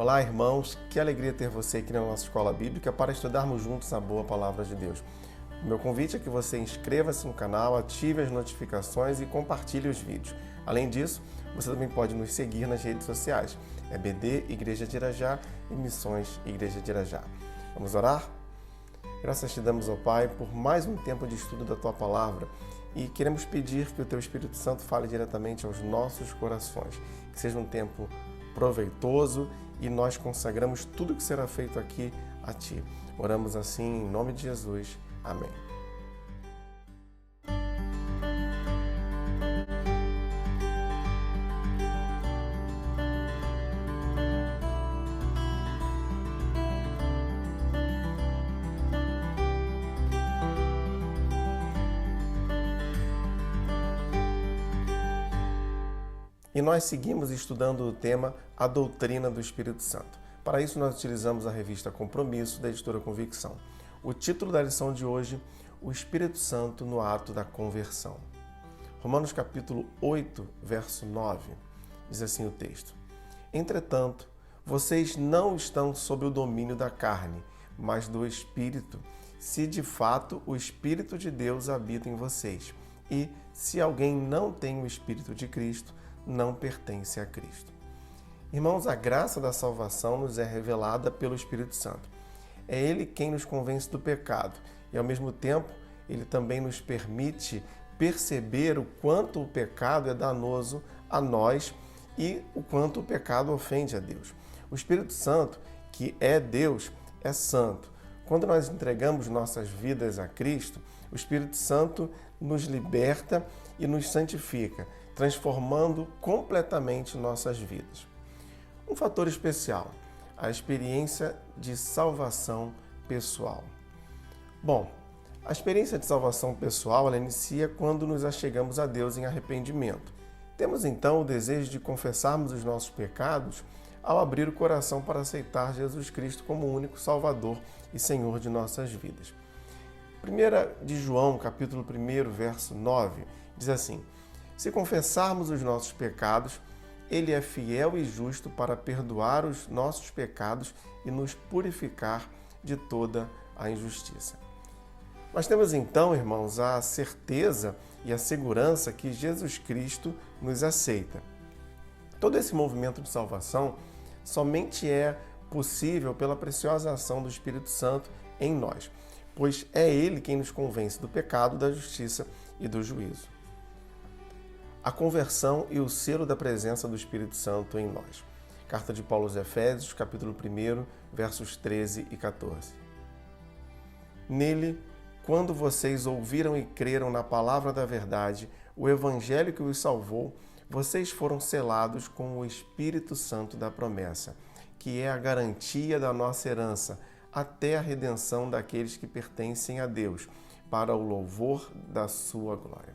Olá, irmãos, que alegria ter você aqui na nossa escola bíblica para estudarmos juntos a boa palavra de Deus. O meu convite é que você inscreva-se no canal, ative as notificações e compartilhe os vídeos. Além disso, você também pode nos seguir nas redes sociais. É BD Igreja de Irajá e Missões Igreja de Irajá. Vamos orar? Graças te damos, ó Pai, por mais um tempo de estudo da Tua Palavra e queremos pedir que o Teu Espírito Santo fale diretamente aos nossos corações, que seja um tempo proveitoso e nós consagramos tudo que será feito aqui a Ti. Oramos assim em nome de Jesus. Amém. E nós seguimos estudando o tema A Doutrina do Espírito Santo. Para isso, nós utilizamos a revista Compromisso, da editora Convicção. O título da lição de hoje, O Espírito Santo no Ato da Conversão. Romanos capítulo 8, verso 9, diz assim o texto. Entretanto, vocês não estão sob o domínio da carne, mas do Espírito, se de fato o Espírito de Deus habita em vocês. E, se alguém não tem o Espírito de Cristo, não pertence a Cristo. Irmãos, a graça da salvação nos é revelada pelo Espírito Santo. É Ele quem nos convence do pecado e, ao mesmo tempo, Ele também nos permite perceber o quanto o pecado é danoso a nós e o quanto o pecado ofende a Deus. O Espírito Santo, que é Deus, é santo. Quando nós entregamos nossas vidas a Cristo, o Espírito Santo nos liberta e nos santifica, transformando completamente nossas vidas. Um fator especial, a experiência de salvação pessoal. Bom, a experiência de salvação pessoal ela inicia quando nos achegamos a Deus em arrependimento. Temos então o desejo de confessarmos os nossos pecados ao abrir o coração para aceitar Jesus Cristo como o único Salvador e Senhor de nossas vidas. 1 de João, capítulo 1, verso 9, diz assim: Se confessarmos os nossos pecados, Ele é fiel e justo para perdoar os nossos pecados e nos purificar de toda a injustiça. Nós temos então, irmãos, a certeza e a segurança que Jesus Cristo nos aceita. Todo esse movimento de salvação somente é possível pela preciosa ação do Espírito Santo em nós, pois é Ele quem nos convence do pecado, da justiça e do juízo. A conversão e o selo da presença do Espírito Santo em nós. Carta de Paulo aos Efésios, capítulo 1, versos 13 e 14. Nele, quando vocês ouviram e creram na palavra da verdade, o evangelho que os salvou, vocês foram selados com o Espírito Santo da promessa, que é a garantia da nossa herança, até a redenção daqueles que pertencem a Deus, para o louvor da sua glória.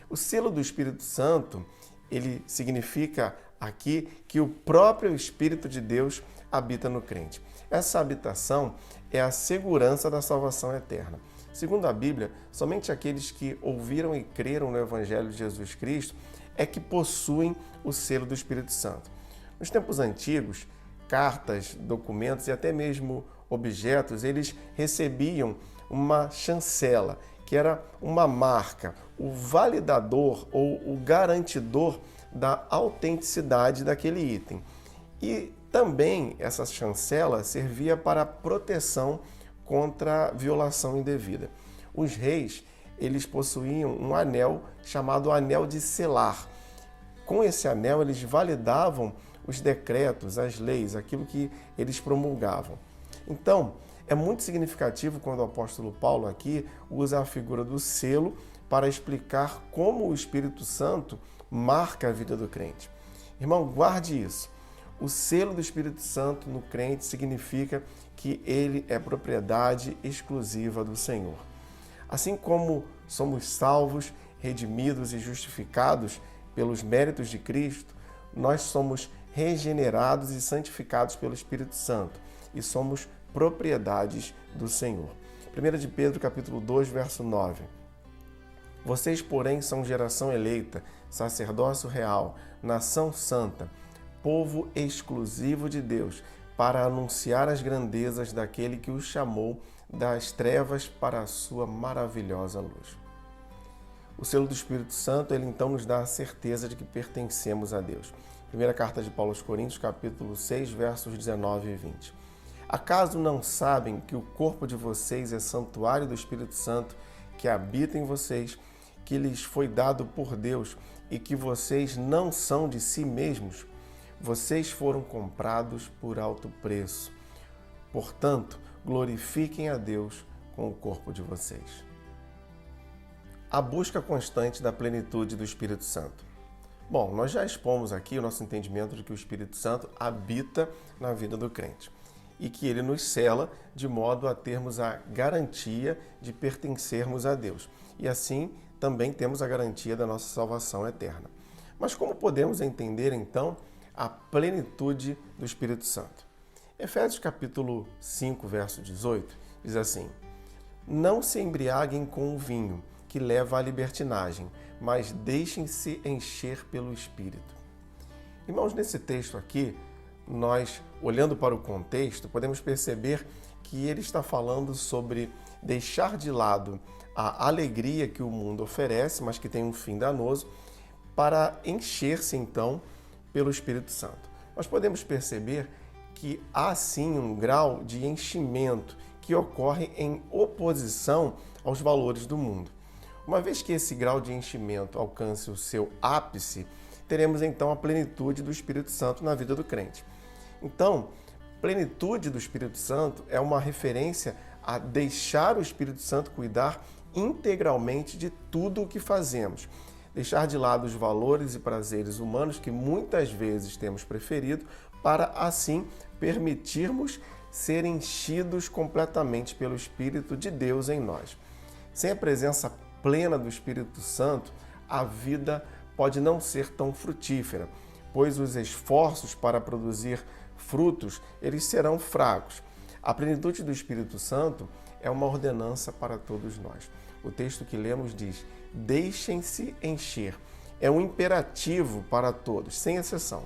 O selo do Espírito Santo, ele significa aqui que o próprio Espírito de Deus habita no crente. Essa habitação é a segurança da salvação eterna. Segundo a Bíblia, somente aqueles que ouviram e creram no Evangelho de Jesus Cristo é que possuem o selo do Espírito Santo. Nos tempos antigos, cartas, documentos e até mesmo objetos, eles recebiam uma chancela, que era uma marca, o validador ou o garantidor da autenticidade daquele item. E também essa chancela servia para proteção contra violação indevida. Os reis, eles possuíam um anel chamado anel de selar. Com esse anel, eles validavam os decretos, as leis, aquilo que eles promulgavam. Então, é muito significativo quando o apóstolo Paulo aqui usa a figura do selo para explicar como o Espírito Santo marca a vida do crente. Irmão, guarde isso. O selo do Espírito Santo no crente significa que ele é propriedade exclusiva do Senhor. Assim como somos salvos, redimidos e justificados pelos méritos de Cristo, nós somos regenerados e santificados pelo Espírito Santo e somos propriedades do Senhor. 1 de Pedro, capítulo 2, verso 9. Vocês, porém, são geração eleita, sacerdócio real, nação santa, povo exclusivo de Deus, para anunciar as grandezas daquele que os chamou das trevas para a sua maravilhosa luz. O selo do Espírito Santo, ele então nos dá a certeza de que pertencemos a Deus. Primeira carta de Paulo aos Coríntios, capítulo 6, versos 19 e 20. Acaso não sabem que o corpo de vocês é santuário do Espírito Santo que habita em vocês, que lhes foi dado por Deus e que vocês não são de si mesmos? Vocês foram comprados por alto preço. Portanto, glorifiquem a Deus com o corpo de vocês. A busca constante da plenitude do Espírito Santo. Bom, nós já expomos aqui o nosso entendimento de que o Espírito Santo habita na vida do crente e que ele nos cela de modo a termos a garantia de pertencermos a Deus. E assim também temos a garantia da nossa salvação eterna. Mas como podemos entender então a plenitude do Espírito Santo? Efésios capítulo 5, verso 18, diz assim: Não se embriaguem com o vinho, que leva à libertinagem, mas deixem-se encher pelo Espírito. Irmãos, nesse texto aqui, nós, olhando para o contexto, podemos perceber que ele está falando sobre deixar de lado a alegria que o mundo oferece, mas que tem um fim danoso, para encher-se então pelo Espírito Santo. Nós podemos perceber que há sim um grau de enchimento que ocorre em oposição aos valores do mundo. Uma vez que esse grau de enchimento alcance o seu ápice, teremos então a plenitude do Espírito Santo na vida do crente. Então, plenitude do Espírito Santo é uma referência a deixar o Espírito Santo cuidar integralmente de tudo o que fazemos. Deixar de lado os valores e prazeres humanos que muitas vezes temos preferido para, assim, permitirmos ser enchidos completamente pelo Espírito de Deus em nós. Sem a presença plena do Espírito Santo, a vida pode não ser tão frutífera, pois os esforços para produzir frutos, eles serão fracos. A plenitude do Espírito Santo é uma ordenança para todos nós. O texto que lemos diz: deixem-se encher. É um imperativo para todos, sem exceção.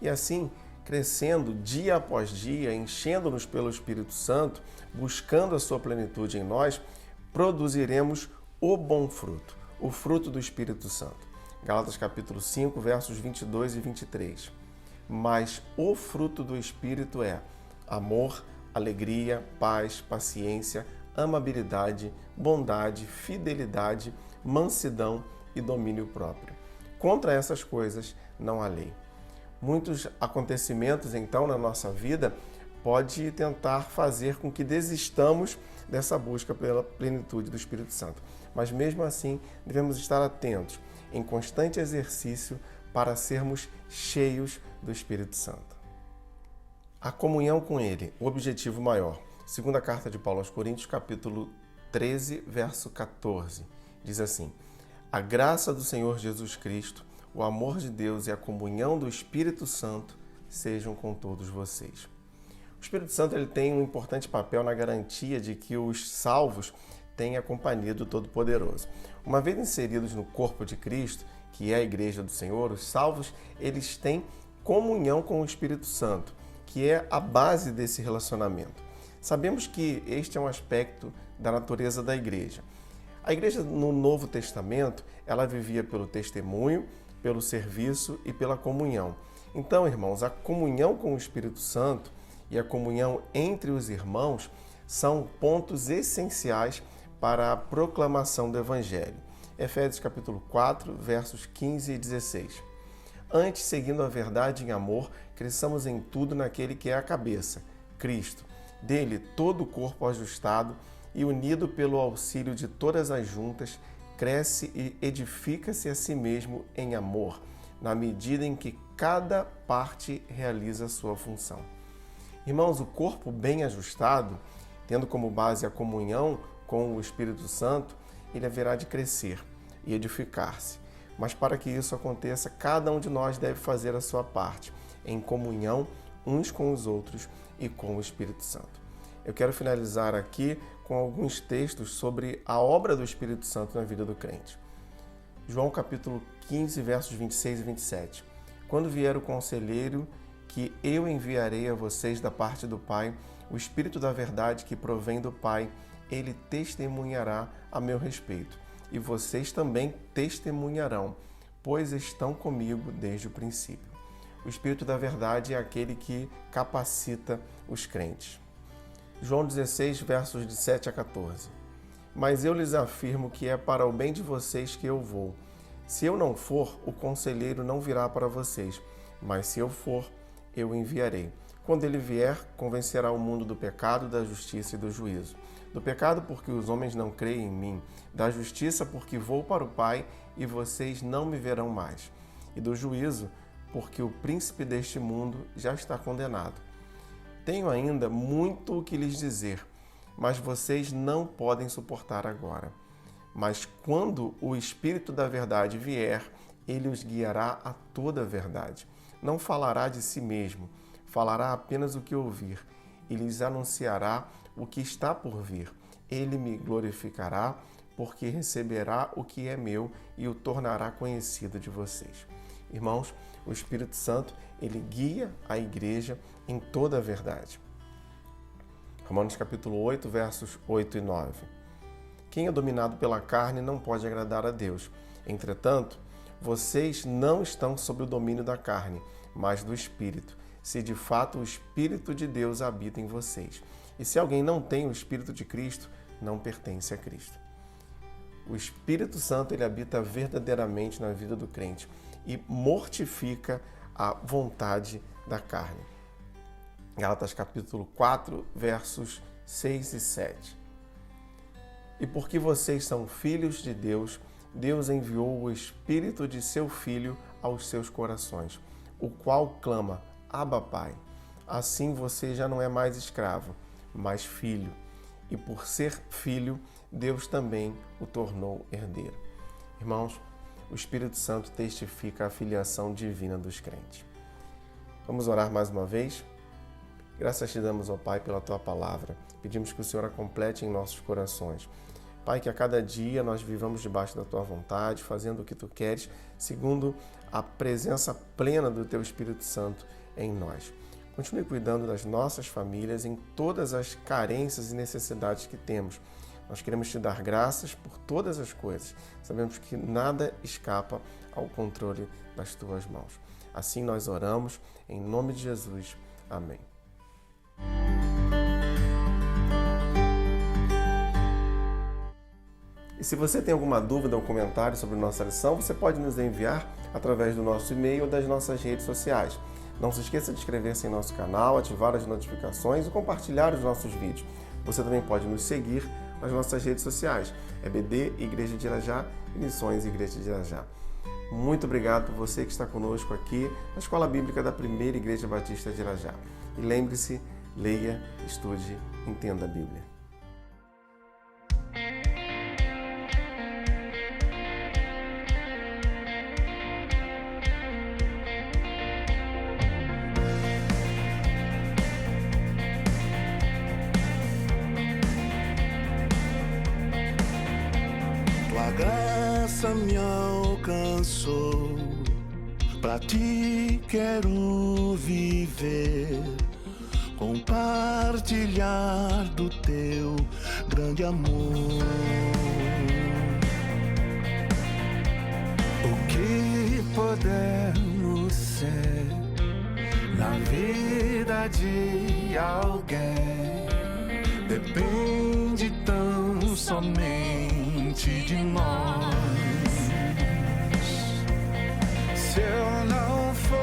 E assim, crescendo dia após dia, enchendo-nos pelo Espírito Santo, buscando a sua plenitude em nós, produziremos o bom fruto, o fruto do Espírito Santo. Gálatas capítulo 5, versos 22 e 23. Mas o fruto do Espírito é amor, alegria, paz, paciência, amabilidade, bondade, fidelidade, mansidão e domínio próprio. Contra essas coisas não há lei. Muitos acontecimentos, então, na nossa vida pode tentar fazer com que desistamos dessa busca pela plenitude do Espírito Santo. Mas mesmo assim, devemos estar atentos, em constante exercício, para sermos cheios do Espírito Santo. A comunhão com Ele, o objetivo maior. Segunda carta de Paulo aos Coríntios, capítulo 13, verso 14, diz assim: A graça do Senhor Jesus Cristo, o amor de Deus e a comunhão do Espírito Santo sejam com todos vocês. O Espírito Santo ele tem um importante papel na garantia de que os salvos têm a companhia do Todo-Poderoso. Uma vez inseridos no corpo de Cristo, que é a Igreja do Senhor, os salvos eles têm comunhão com o Espírito Santo, que é a base desse relacionamento. Sabemos que este é um aspecto da natureza da Igreja. A Igreja no Novo Testamento, ela vivia pelo testemunho, pelo serviço e pela comunhão. Então, irmãos, a comunhão com o Espírito Santo e a comunhão entre os irmãos são pontos essenciais para a proclamação do Evangelho. Efésios capítulo 4, versos 15 e 16. Antes, seguindo a verdade em amor, cresçamos em tudo naquele que é a cabeça, Cristo. Dele, todo o corpo ajustado e unido pelo auxílio de todas as juntas, cresce e edifica-se a si mesmo em amor, na medida em que cada parte realiza a sua função. Irmãos, o corpo bem ajustado, tendo como base a comunhão com o Espírito Santo, ele haverá de crescer e edificar-se. Mas para que isso aconteça, cada um de nós deve fazer a sua parte, em comunhão uns com os outros e com o Espírito Santo. Eu quero finalizar aqui com alguns textos sobre a obra do Espírito Santo na vida do crente. João capítulo 15, versos 26 e 27. Quando vier o Conselheiro, que eu enviarei a vocês da parte do Pai, o Espírito da verdade que provém do Pai, ele testemunhará a meu respeito. E vocês também testemunharão, pois estão comigo desde o princípio. O Espírito da verdade é aquele que capacita os crentes. João 16, versos de 7 a 14. Mas eu lhes afirmo que é para o bem de vocês que eu vou. Se eu não for, o Conselheiro não virá para vocês, mas se eu for, eu enviarei. Quando ele vier, convencerá o mundo do pecado, da justiça e do juízo. Do pecado, porque os homens não creem em mim. Da justiça, porque vou para o Pai e vocês não me verão mais. E do juízo, porque o príncipe deste mundo já está condenado. Tenho ainda muito o que lhes dizer, mas vocês não podem suportar agora. Mas quando o Espírito da verdade vier, ele os guiará a toda a verdade. Não falará de si mesmo, falará apenas o que ouvir e lhes anunciará o que está por vir. Ele me glorificará, porque receberá o que é meu e o tornará conhecido de vocês. Irmãos, o Espírito Santo, ele guia a igreja em toda a verdade. Romanos capítulo 8, versos 8 e 9. Quem é dominado pela carne não pode agradar a Deus. Entretanto, vocês não estão sob o domínio da carne, mas do Espírito, se de fato o Espírito de Deus habita em vocês. E se alguém não tem o Espírito de Cristo, não pertence a Cristo. O Espírito Santo, ele habita verdadeiramente na vida do crente e mortifica a vontade da carne. Gálatas capítulo 4, versos 6 e 7. E porque vocês são filhos de Deus, Deus enviou o Espírito de seu Filho aos seus corações, o qual clama, Abba, Pai. Assim você já não é mais escravo, mas filho. E por ser filho, Deus também o tornou herdeiro. Irmãos, o Espírito Santo testifica a filiação divina dos crentes. Vamos orar mais uma vez? Graças te damos, ó Pai, pela Tua palavra. Pedimos que o Senhor a complete em nossos corações. Pai, que a cada dia nós vivamos debaixo da Tua vontade, fazendo o que Tu queres, segundo a presença plena do Teu Espírito Santo em nós. Continue cuidando das nossas famílias em todas as carências e necessidades que temos. Nós queremos Te dar graças por todas as coisas. Sabemos que nada escapa ao controle das Tuas mãos. Assim nós oramos, em nome de Jesus. Amém. E se você tem alguma dúvida ou comentário sobre nossa lição, você pode nos enviar através do nosso e-mail ou das nossas redes sociais. Não se esqueça de inscrever-se em nosso canal, ativar as notificações e compartilhar os nossos vídeos. Você também pode nos seguir nas nossas redes sociais, EBD Igreja de Irajá e Missões Igreja de Irajá. Muito obrigado por você que está conosco aqui na Escola Bíblica da Primeira Igreja Batista de Irajá. E lembre-se, leia, estude, entenda a Bíblia. Tua graça me alcançou, pra Ti quero viver, compartilhar do Teu grande amor. O que podemos ser na vida de alguém depende tão somente de nós. Se eu não for,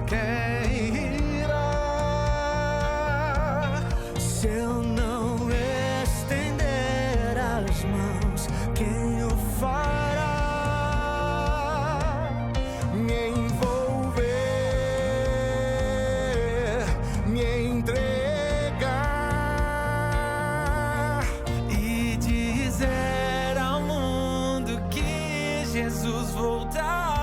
quem irá? Se eu não estender as mãos, quem o fará? Me envolver, me entregar e dizer ao mundo que Jesus voltará.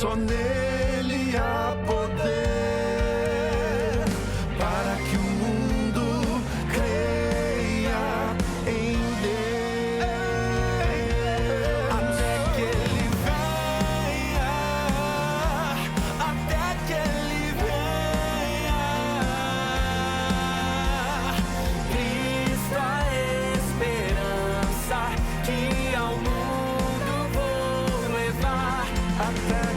só nele há poder para que o mundo creia em Deus. Até que ele venha, até que ele venha. Cristo a esperança que ao mundo vou levar. Até